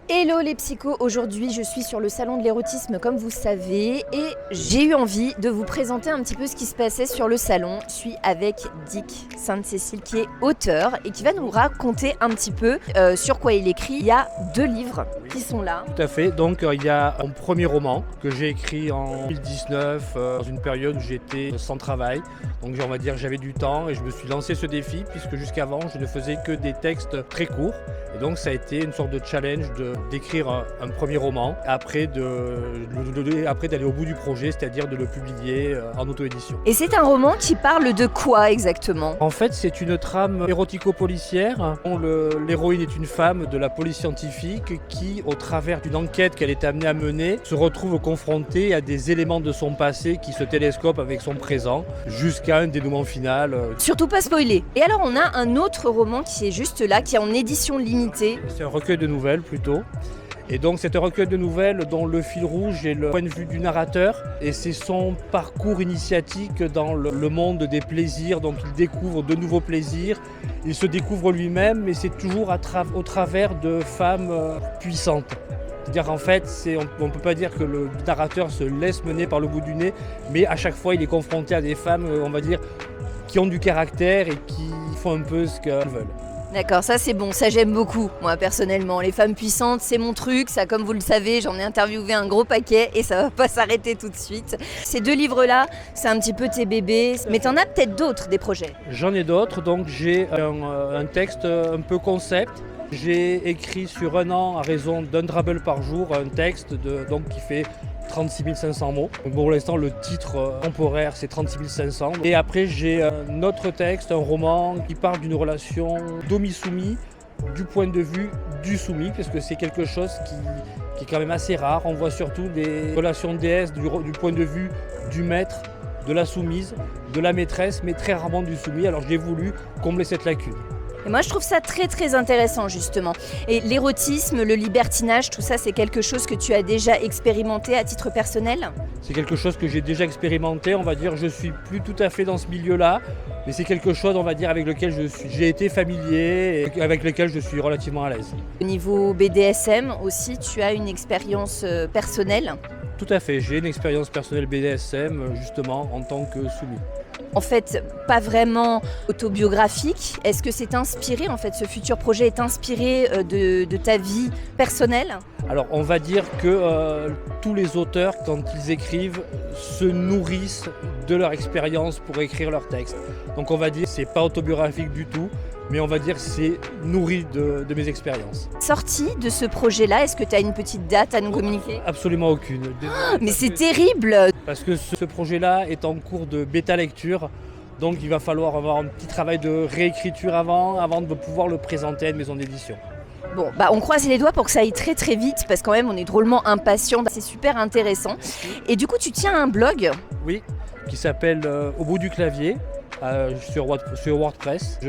Hello les psychos, aujourd'hui je suis sur le salon de l'érotisme comme vous savez et j'ai eu envie de vous présenter un petit peu ce qui se passait sur le salon. Je suis avec Dick Sainte-Cécile qui est auteur et qui va nous raconter un petit peu sur quoi il écrit. Il y a 2 livres qui sont là. Tout à fait, donc il y a un premier roman que j'ai écrit en 2019 dans une période où j'étais sans travail. Donc on va dire j'avais du temps et je me suis lancé ce défi puisque jusqu'avant je ne faisais que des textes très courts. Et donc ça a été une sorte de challenge d'écrire un premier roman, après d'aller au bout du projet, c'est-à-dire de le publier en auto-édition. Et c'est un roman qui parle de quoi exactement ? En fait, c'est une trame érotico-policière dont l'héroïne est une femme de la police scientifique qui, au travers d'une enquête qu'elle est amenée à mener, se retrouve confrontée à des éléments de son passé qui se télescopent avec son présent, jusqu'à un dénouement final. Surtout pas spoiler. Et alors on a un autre roman qui est juste là, qui est en édition limitée. C'est un recueil de nouvelles plutôt. Et donc c'est un recueil de nouvelles dont le fil rouge est le point de vue du narrateur et c'est son parcours initiatique dans le monde des plaisirs. Donc il découvre de nouveaux plaisirs, il se découvre lui-même, mais c'est toujours au travers de femmes puissantes. C'est-à-dire en fait, on ne peut pas dire que le narrateur se laisse mener par le bout du nez, mais à chaque fois il est confronté à des femmes, on va dire, qui ont du caractère et qui font un peu ce qu'elles veulent. D'accord, ça c'est bon, ça j'aime beaucoup, moi personnellement. Les femmes puissantes, c'est mon truc, ça comme vous le savez, j'en ai interviewé un gros paquet et ça va pas s'arrêter tout de suite. Ces 2 livres-là, c'est un petit peu tes bébés, mais t'en as peut-être d'autres, des projets. J'en ai d'autres, donc j'ai un texte un peu concept. J'ai écrit sur 1 an, à raison d'1 drabble par jour, un texte qui fait 36 500 mots. Donc pour l'instant, le titre temporaire, c'est 36 500. Et après, j'ai un autre texte, un roman qui parle d'une relation domi-soumis du point de vue du soumis, parce que c'est quelque chose qui est quand même assez rare. On voit surtout des relations déesses du point de vue du maître, de la soumise, de la maîtresse, mais très rarement du soumis. Alors j'ai voulu combler cette lacune. Et moi je trouve ça très très intéressant justement. Et l'érotisme, le libertinage, tout ça c'est quelque chose que tu as déjà expérimenté à titre personnel ? C'est quelque chose que j'ai déjà expérimenté, on va dire, je suis plus tout à fait dans ce milieu-là, mais c'est quelque chose, on va dire, avec lequel j'ai été familier et avec lequel je suis relativement à l'aise. Au niveau BDSM aussi, tu as une expérience personnelle ? Tout à fait, j'ai une expérience personnelle BDSM justement en tant que soumis. En fait, pas vraiment autobiographique. Est-ce que c'est inspiré, en fait, ce futur projet est inspiré de ta vie personnelle ? Alors, on va dire que tous les auteurs, quand ils écrivent, se nourrissent de leur expérience pour écrire leur texte. Donc, on va dire que c'est pas autobiographique du tout, mais on va dire que c'est nourri de mes expériences. Sortie de ce projet-là, est-ce que tu as une petite date à nous communiquer ? Absolument aucune. Mais c'est terrible ! Parce que ce projet-là est en cours de bêta-lecture, donc il va falloir avoir un petit travail de réécriture avant de pouvoir le présenter à une maison d'édition. Bon, on croise les doigts pour que ça aille très très vite, parce qu'en même on est drôlement impatients, c'est super intéressant. Et du coup tu tiens un blog ? Oui, qui s'appelle Au bout du clavier. Sur WordPress.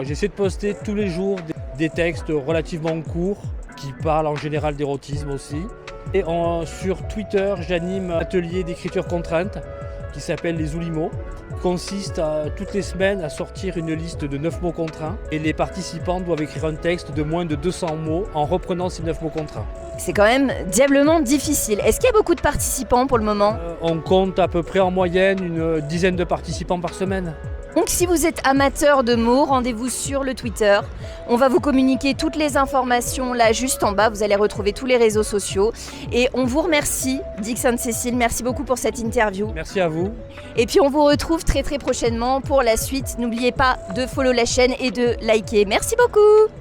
J'essaie de poster tous les jours des textes relativement courts qui parlent en général d'érotisme aussi. Et sur Twitter, j'anime un atelier d'écriture contrainte qui s'appelle les Oulimos, qui consiste toutes les semaines à sortir une liste de 9 mots contraints et les participants doivent écrire un texte de moins de 200 mots en reprenant ces 9 mots contraints. C'est quand même diablement difficile. Est-ce qu'il y a beaucoup de participants pour le moment ? On compte à peu près en moyenne une dizaine de participants par semaine. Donc si vous êtes amateur de mots, rendez-vous sur le Twitter. On va vous communiquer toutes les informations là juste en bas. Vous allez retrouver tous les réseaux sociaux. Et on vous remercie, Dick Sainte-Cécile. Merci beaucoup pour cette interview. Merci à vous. Et puis on vous retrouve très très prochainement pour la suite. N'oubliez pas de follow la chaîne et de liker. Merci beaucoup.